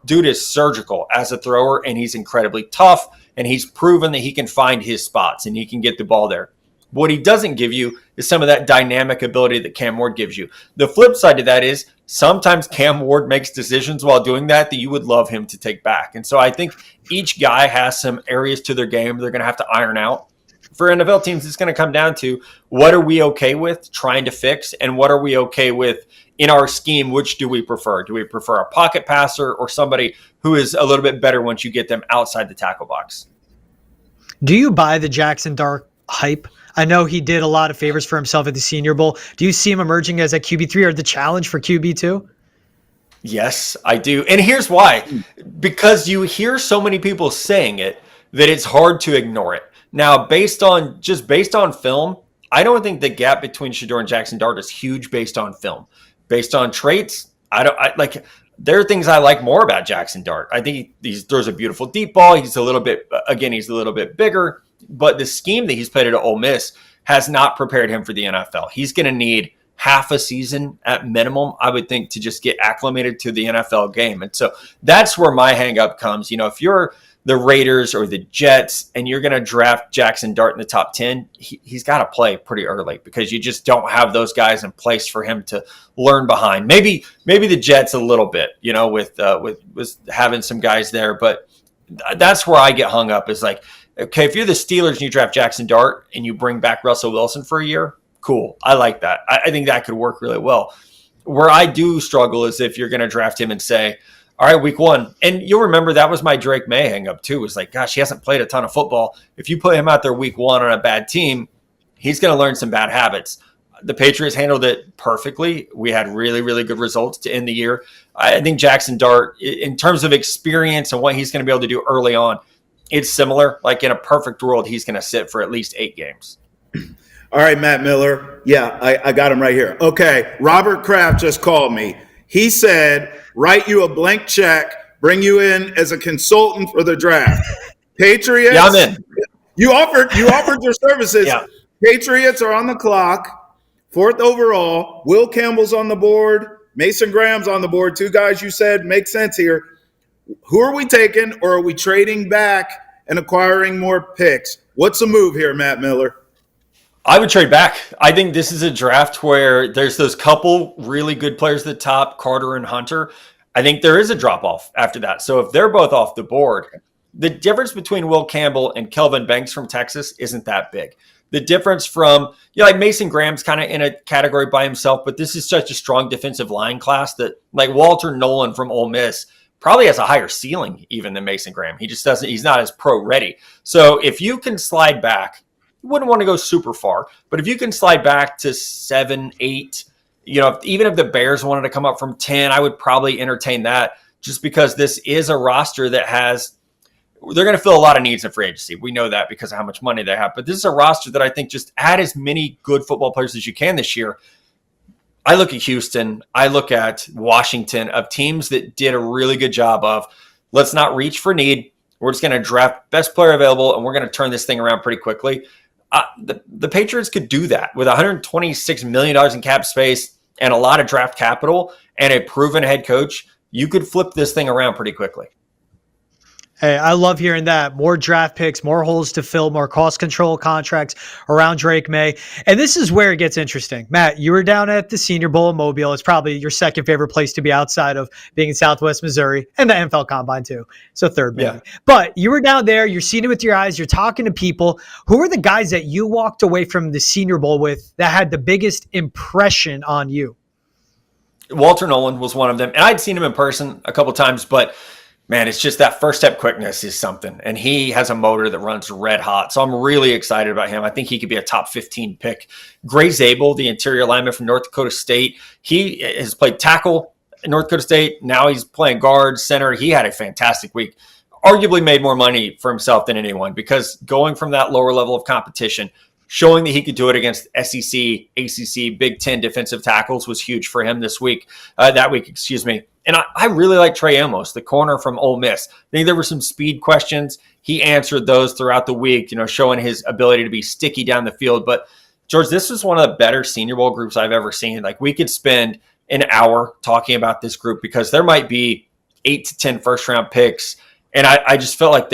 dude is surgical as a thrower, and he's incredibly tough, and he's proven that he can find his spots and he can get the ball there. What he doesn't give you is some of that dynamic ability that Cam Ward gives you. The flip side to that is sometimes Cam Ward makes decisions while doing that you would love him to take back. And so I think each guy has some areas to their game they're going to have to iron out. For NFL teams, it's going to come down to what are we okay with trying to fix and what are we okay with in our scheme, which do we prefer? Do we prefer a pocket passer or somebody who is a little bit better once you get them outside the tackle box? Do you buy the Jackson Dart hype? I know he did a lot of favors for himself at the Senior Bowl. Do you see him emerging as a QB3 or the challenge for QB2? Yes, I do. And here's why. Because you hear so many people saying it that it's hard to ignore it. Now, based on film, I don't think the gap between Shedeur and Jackson Dart is huge based on film. Based on traits, there are things I like more about Jackson Dart. I think he throws a beautiful deep ball. He's a little bit bigger. But the scheme that he's played at Ole Miss has not prepared him for the NFL. He's going to need half a season at minimum, I would think, to just get acclimated to the NFL game. And so that's where my hang up comes. If you're the Raiders or the Jets, and you're going to draft Jackson Dart in the top 10, he's got to play pretty early because you just don't have those guys in place for him to learn behind. Maybe the Jets a little bit, with having some guys there, but that's where I get hung up is like, okay, if you're the Steelers and you draft Jackson Dart and you bring back Russell Wilson for a year, cool. I like that. I think that could work really well. Where I do struggle is if you're going to draft him and say, all right, week 1. And you'll remember that was my Drake May hang up too. It was like, gosh, he hasn't played a ton of football. If you put him out there week 1 on a bad team, he's going to learn some bad habits. The Patriots handled it perfectly. We had really, really good results to end the year. I think Jackson Dart, in terms of experience and what he's going to be able to do early on, it's similar. Like in a perfect world, he's going to sit for at least 8 games. All right, Matt Miller. Yeah, I got him right here. Okay, Robert Kraft just called me. He said, write you a blank check, bring you in as a consultant for the draft. Patriots. Yeah, I'm in. You offered your services. Yeah. Patriots are on the clock. 4th overall. Will Campbell's on the board. Mason Graham's on the board. 2 guys you said make sense here. Who are we taking, or are we trading back and acquiring more picks? What's the move here, Matt Miller? I would trade back. I think this is a draft where there's those couple really good players at the top, Carter and Hunter. I think there is a drop-off after that. So if they're both off the board, the difference between Will Campbell and Kelvin Banks from Texas isn't that big. The difference from, like Mason Graham's kind of in a category by himself, but this is such a strong defensive line class that like Walter Nolan from Ole Miss probably has a higher ceiling even than Mason Graham. He just doesn't, he's not as pro ready. So if you can slide back, you wouldn't want to go super far, but if you can slide back to 7, 8, even if the Bears wanted to come up from 10, I would probably entertain that just because this is a roster that they're going to fill a lot of needs in free agency. We know that because of how much money they have, but this is a roster that I think just add as many good football players as you can this year. I look at Houston, I look at Washington, of teams that did a really good job of, let's not reach for need. We're just going to draft best player available, and we're going to turn this thing around pretty quickly. The Patriots could do that with $126 million in cap space and a lot of draft capital and a proven head coach. You could flip this thing around pretty quickly. Hey, I love hearing that. More draft picks, more holes to fill, more cost control contracts around Drake May. And this is where it gets interesting. Matt, you were down at the Senior Bowl in Mobile. It's probably your second favorite place to be outside of being in Southwest Missouri and the NFL Combine too. So third, maybe. Yeah. But you were down there. You're seeing it with your eyes. You're talking to people. Who are the guys that you walked away from the Senior Bowl with that had the biggest impression on you? Walter Nolan was one of them. And I'd seen him in person a couple times, but man, it's just that first step quickness is something. And he has a motor that runs red hot. So I'm really excited about him. I think he could be a top 15 pick. Gray Zabel, the interior lineman from North Dakota State, he has played tackle in North Dakota State. Now he's playing guard, center. He had a fantastic week. Arguably made more money for himself than anyone because going from that lower level of competition, showing that he could do it against SEC, ACC, Big Ten defensive tackles was huge for him that week. And I really like Trey Amos, the corner from Ole Miss. I think there were some speed questions. He answered those throughout the week, showing his ability to be sticky down the field. But, George, this was one of the better Senior Bowl groups I've ever seen. Like, we could spend an hour talking about this group because there might be 8 to 10 first-round picks. And I just felt like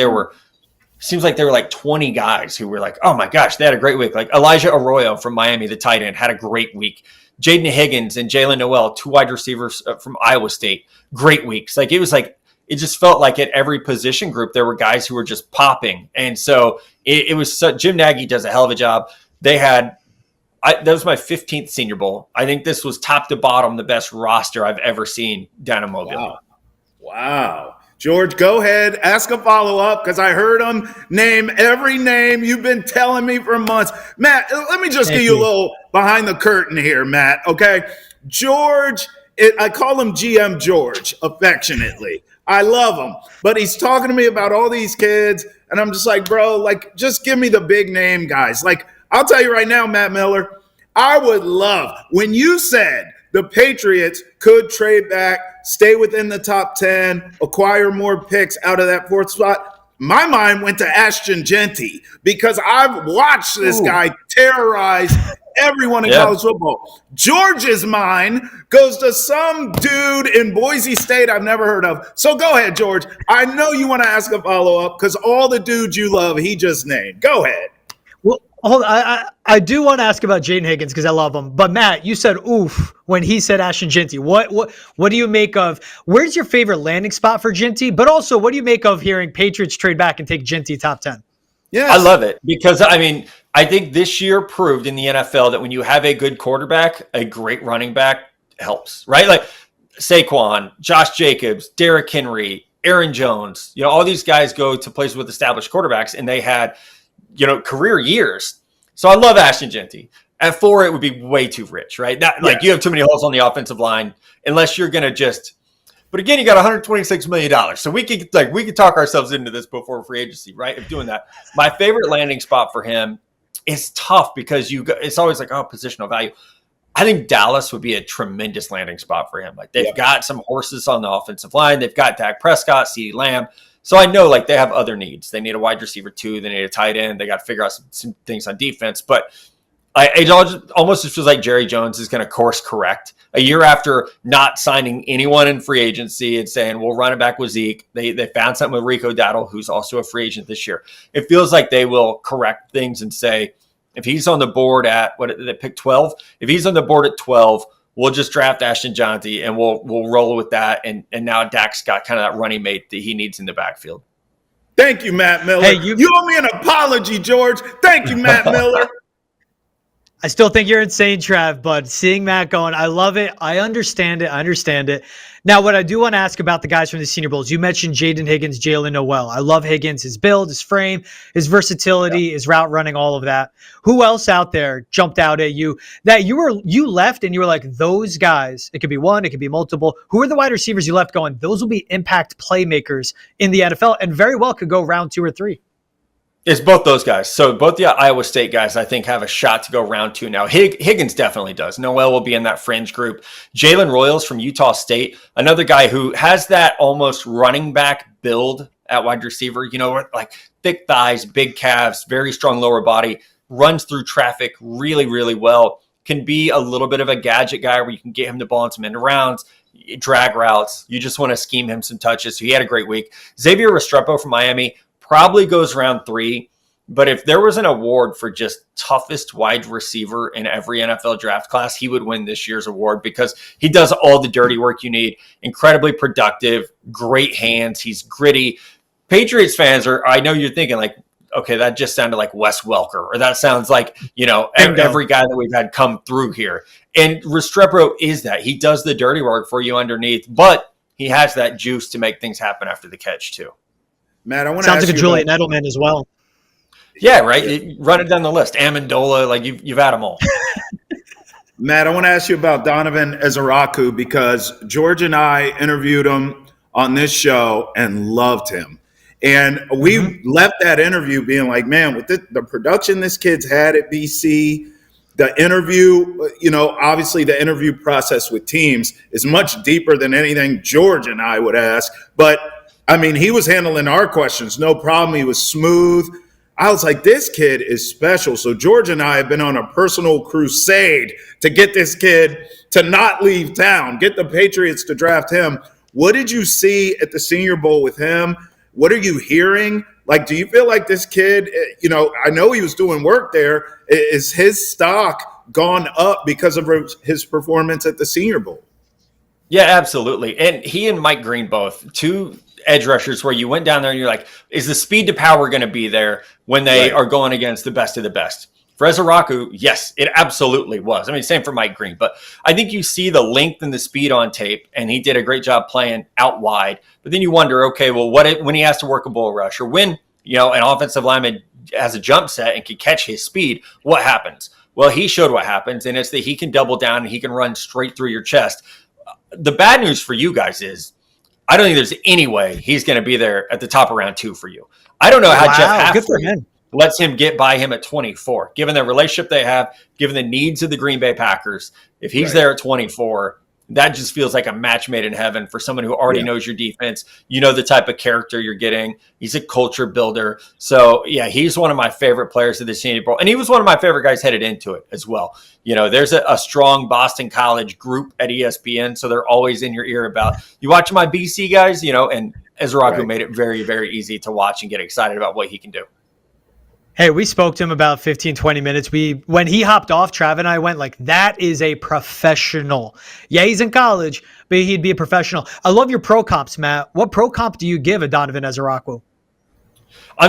seems like there were like 20 guys who were like, oh, my gosh, they had a great week. Like Elijah Arroyo from Miami, the tight end, had a great week. Jaden Higgins and Jalen Noel, 2 wide receivers from Iowa State, great weeks. It just felt like at every position group, there were guys who were just popping. And so it was Jim Nagy does a hell of a job. That was my 15th Senior Bowl. I think this was top to bottom, the best roster I've ever seen down in Mobile. Wow. George, go ahead, ask a follow-up because I heard him name every name you've been telling me for months. Matt, let me just give you a little behind the curtain here, Matt, okay? George, I call him GM George affectionately. I love him, but he's talking to me about all these kids, and I'm just like, bro, just give me the big name guys. I'll tell you right now, Matt Miller, I would love, when you said the Patriots could trade back, stay within the top 10, acquire more picks out of that 4th spot, my mind went to Ashton Genty because I've watched this guy terrorize everyone in college football. George's mind goes to some dude in Boise State I've never heard of. So go ahead, George. I know you want to ask a follow-up because all the dudes you love, he just named. Go ahead. Well, hold on. I do want to ask about Jaden Higgins because I love him. But Matt, you said oof when he said Ashton Genty. What do you make of? Where's your favorite landing spot for Genty? But also, what do you make of hearing Patriots trade back and take Genty top 10? Yeah, I love it because I think this year proved in the NFL that when you have a good quarterback, a great running back helps, right? Like Saquon, Josh Jacobs, Derrick Henry, Aaron Jones, all these guys go to places with established quarterbacks and they had, career years. So I love Ashton Genty. At 4, it would be way too rich, right? Like you have too many holes on the offensive line unless you're going to just. But again, you got $126 million. So we could talk ourselves into this before free agency, right? Of doing that. My favorite landing spot for him is tough because it's always like, positional value. I think Dallas would be a tremendous landing spot for him. Like they've got some horses on the offensive line. They've got Dak Prescott, CeeDee Lamb. So I know like they have other needs. They need a wide receiver too. They need a tight end. They got to figure out some things on defense. But it almost just feels like Jerry Jones is going to course correct a year after not signing anyone in free agency and saying, we'll run it back with Zeke. They found something with Rico Dowdle, who's also a free agent this year. It feels like they will correct things and say, if he's on the board at they pick 12, if he's on the board at 12, we'll just draft Ashton Genty and we'll roll with that. And now Dak's got kind of that running mate that he needs in the backfield. Thank you, Matt Miller. Hey, you owe me an apology, George. Thank you, Matt Miller. I still think you're insane, Trav, but seeing Matt going, I love it. I understand it. Now, what I do want to ask about the guys from the Senior Bowls, you mentioned Jaden Higgins, Jalen Noel. I love Higgins, his build, his frame, his versatility, his route running, all of that. Who else out there jumped out at you that you left and you were like, those guys, it could be one, it could be multiple. Who are the wide receivers you left going, those will be impact playmakers in the NFL and very well could go round 2 or 3? It's both those guys. So both the Iowa State guys, I think, have a shot to go round 2 now. Higgins definitely does. Noel will be in that fringe group. Jalen Royals from Utah State, another guy who has that almost running back build at wide receiver, like thick thighs, big calves, very strong lower body, runs through traffic really, really well, can be a little bit of a gadget guy where you can get him the ball in some end rounds, drag routes. You just want to scheme him some touches. So he had a great week. Xavier Restrepo from Miami, probably goes round 3, but if there was an award for just toughest wide receiver in every NFL draft class, he would win this year's award because he does all the dirty work you need. Incredibly productive, great hands. He's gritty. Patriots fans I know you're thinking like, okay, that just sounded like Wes Welker, or that sounds like, every guy that we've had come through here. And Restrepo is that. He does the dirty work for you underneath, but he has that juice to make things happen after the catch too. Matt, I want to sounds like a Julian Edelman as well. Yeah, right. Run it down the list. Amendola, like you've had them all. Matt, I want to ask you about Donovan Ezaraku because George and I interviewed him on this show and loved him. And we left that interview being like, man, with the production this kid's had at BC, the interview, obviously the interview process with teams is much deeper than anything George and I would ask. But he was handling our questions, no problem. He was smooth. I was like, this kid is special. So George and I have been on a personal crusade to get this kid to not leave town, get the Patriots to draft him. What did you see at the Senior Bowl with him? What are you hearing? Like, do you feel like this kid, I know he was doing work there. Is his stock gone up because of his performance at the Senior Bowl? Yeah, absolutely. And he and Mike Green both, two edge rushers where you went down there and you're like, is the speed to power going to be there when they are going against the best of the best? For Ezaraku, yes, it absolutely was. Same for Mike Green, but I think you see the length and the speed on tape, and he did a great job playing out wide. But then you wonder, okay, well, when he has to work a bull rush or when, an offensive lineman has a jump set and can catch his speed, what happens? Well, he showed what happens, and it's that he can double down and he can run straight through your chest. The bad news for you guys is I don't think there's any way he's going to be there at the top of round 2 for you. I don't know how Jeff Hafley lets him get by him at 24, given the relationship they have, given the needs of the Green Bay Packers. If he's there at 24, That just feels like a match made in heaven for someone who already knows your defense. You know the type of character you're getting. He's a culture builder. So, yeah, he's one of my favorite players of the Senior Bowl. And he was one of my favorite guys headed into it as well. You know, there's a strong Boston College group at ESPN, so they're always in your ear about, you watch my BC guys, you know, and Ezraku made it very, very easy to watch and get excited about what he can do. Hey, we spoke to him about 15, 20 minutes. When he hopped off, Trav and I went like, that is a professional. Yeah, he's in college, but he'd be a professional. I love your pro comps, Matt. What pro comp do you give a Donovan Ezraku?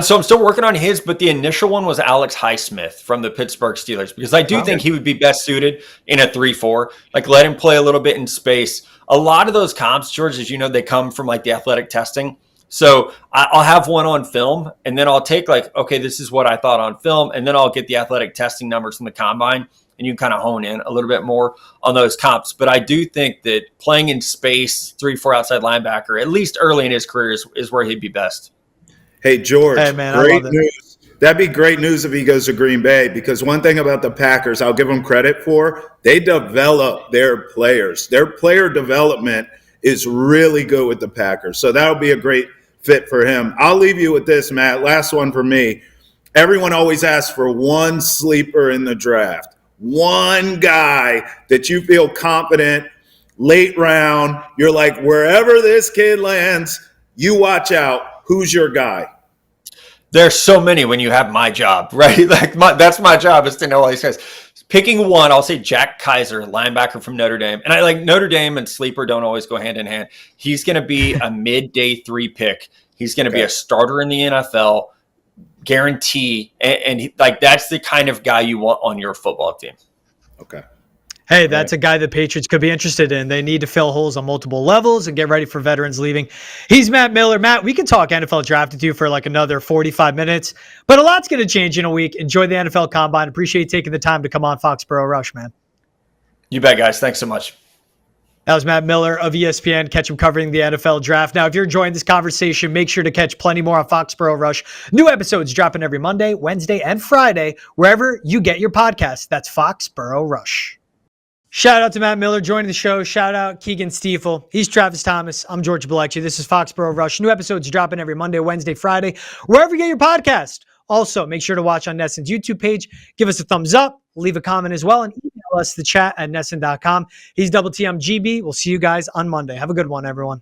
So I'm still working on his, but the initial one was Alex Highsmith from the Pittsburgh Steelers, because I do think he would be best suited in a 3-4. Like, let him play a little bit in space. A lot of those comps, George, as you know, they come from like the athletic testing. So I'll have one on film, and then I'll take like, okay, this is what I thought on film, and then I'll get the athletic testing numbers from the combine, and you can kind of hone in a little bit more on those comps. But I do think that playing in space, 3-4 outside linebacker, at least early in his career, is where he'd be best. Hey, George, hey, man, great news. That'd be great news if he goes to Green Bay, because one thing about the Packers, I'll give them credit for, they develop their players. Their player development is really good with the Packers. So that'll be a great fit for him. I'll leave you with this, Matt. Last one for me. Everyone always asks for one sleeper in the draft. One guy that you feel confident, late round, you're like, wherever this kid lands, you watch out. Who's your guy? There's so many when you have my job, right? Like that's my job, is to know all these guys. Picking one, I'll say Jack Kaiser, linebacker from Notre Dame. And I like Notre Dame and sleeper don't always go hand in hand. He's going to be a mid-day 3 pick. He's going to be a starter in the NFL, guarantee. And like that's the kind of guy you want on your football team. Okay. Hey, that's a guy the Patriots could be interested in. They need to fill holes on multiple levels and get ready for veterans leaving. He's Matt Miller. Matt, we can talk NFL draft with you for like another 45 minutes, but a lot's going to change in a week. Enjoy the NFL Combine. Appreciate you taking the time to come on Foxborough Rush, man. You bet, guys. Thanks so much. That was Matt Miller of ESPN. Catch him covering the NFL draft. Now, if you're enjoying this conversation, make sure to catch plenty more on Foxborough Rush. New episodes dropping every Monday, Wednesday, and Friday, wherever you get your podcasts. That's Foxborough Rush. Shout out to Matt Miller joining the show. Shout out Keagan Stiefel. He's Travis Thomas. I'm George Balekji. This is Foxborough Rush. New episodes dropping every Monday, Wednesday, Friday, wherever you get your podcast. Also, make sure to watch on Nesson's YouTube page. Give us a thumbs up. Leave a comment as well. And email us the chat at nesson.com. He's Double T. I'm GB. We'll see you guys on Monday. Have a good one, everyone.